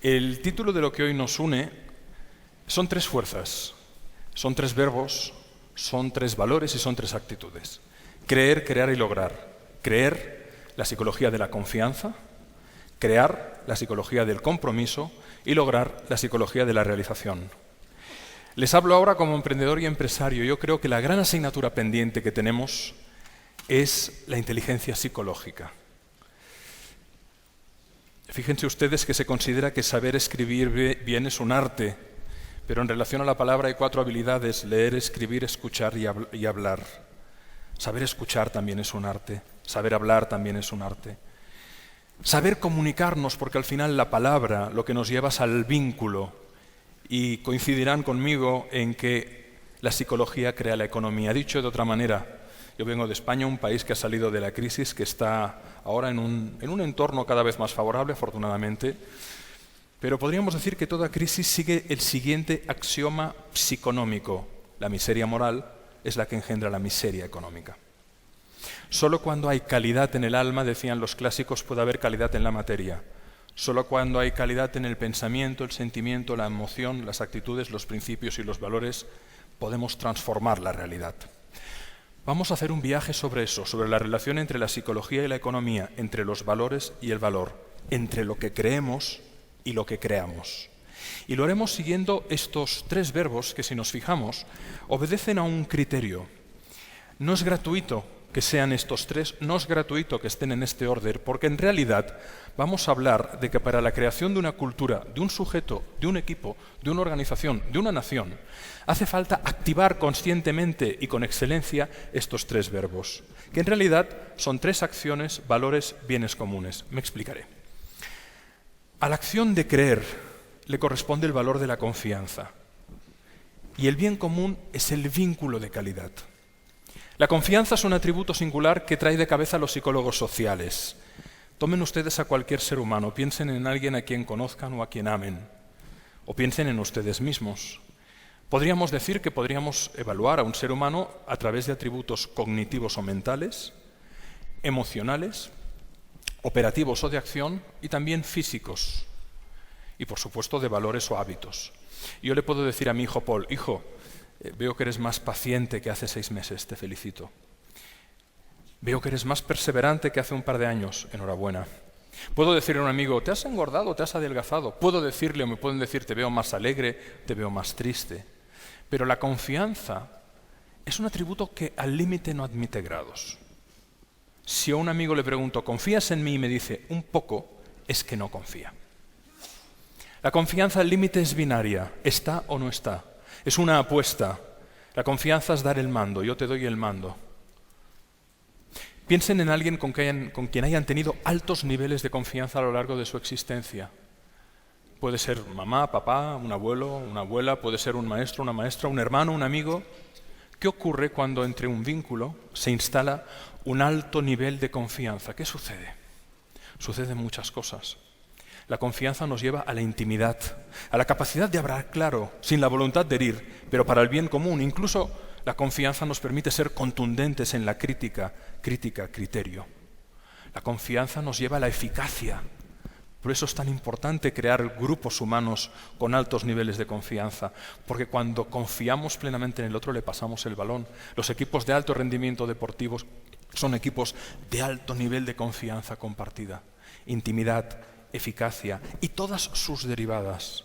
El título de lo que hoy nos une son tres fuerzas, son tres verbos, son tres valores y son tres actitudes. Creer, crear y lograr. Creer, la psicología de la confianza; crear, la psicología del compromiso; y lograr, la psicología de la realización. Les hablo ahora como emprendedor y empresario. Yo creo que la gran asignatura pendiente que tenemos es la inteligencia psicológica. Fíjense ustedes que se considera que saber escribir bien es un arte, pero en relación a la palabra hay 4 habilidades: leer, escribir, escuchar y hablar. Saber escuchar también es un arte, saber hablar también es un arte. Saber comunicarnos, porque al final la palabra lo que nos lleva es al vínculo, y coincidirán conmigo en que la psicología crea la economía. Dicho de otra manera, yo vengo de España, un país que ha salido de la crisis, que está ahora en un entorno cada vez más favorable, afortunadamente, pero podríamos decir que toda crisis sigue el siguiente axioma psiconómico: la miseria moral es la que engendra la miseria económica. Solo cuando hay calidad en el alma, decían los clásicos, puede haber calidad en la materia. Solo cuando hay calidad en el pensamiento, el sentimiento, la emoción, las actitudes, los principios y los valores, podemos transformar la realidad. Vamos a hacer un viaje sobre eso, sobre la relación entre la psicología y la economía, entre los valores y el valor, entre lo que creemos y lo que creamos. Y lo haremos siguiendo estos 3 verbos que, si nos fijamos, obedecen a un criterio. No es gratuito que sean estos 3, no es gratuito que estén en este orden, porque en realidad vamos a hablar de que para la creación de una cultura, de un sujeto, de un equipo, de una organización, de una nación, hace falta activar conscientemente y con excelencia estos 3 verbos, que en realidad son 3 acciones, valores, bienes comunes. Me explicaré. A la acción de creer le corresponde el valor de la confianza, y el bien común es el vínculo de calidad. La confianza es un atributo singular que trae de cabeza a los psicólogos sociales. Tomen ustedes a cualquier ser humano, piensen en alguien a quien conozcan o a quien amen, o piensen en ustedes mismos. Podríamos decir que podríamos evaluar a un ser humano a través de atributos cognitivos o mentales, emocionales, operativos o de acción, y también físicos, y por supuesto de valores o hábitos. Yo le puedo decir a mi hijo Paul: hijo, veo que eres más paciente que hace 6 meses, te felicito. Veo que eres más perseverante que hace un par de años, enhorabuena. Puedo decirle a un amigo: te has engordado, te has adelgazado. Puedo decirle, o me pueden decir: te veo más alegre, te veo más triste. Pero la confianza es un atributo que al límite no admite grados. Si a un amigo le pregunto: ¿confías en mí? Y me dice: un poco, es que no confía. La confianza al límite es binaria, está o no está. Es una apuesta. La confianza es dar el mando, yo te doy el mando. Piensen en alguien con quien hayan tenido altos niveles de confianza a lo largo de su existencia. Puede ser mamá, papá, un abuelo, una abuela, puede ser un maestro, una maestra, un hermano, un amigo. ¿Qué ocurre cuando entre un vínculo se instala un alto nivel de confianza? ¿Qué sucede? Suceden muchas cosas. La confianza nos lleva a la intimidad, a la capacidad de hablar claro, sin la voluntad de herir, pero para el bien común. Incluso la confianza nos permite ser contundentes en la crítica, criterio. La confianza nos lleva a la eficacia. Por eso es tan importante crear grupos humanos con altos niveles de confianza, porque cuando confiamos plenamente en el otro le pasamos el balón. Los equipos de alto rendimiento deportivos son equipos de alto nivel de confianza compartida, intimidad, eficacia y todas sus derivadas.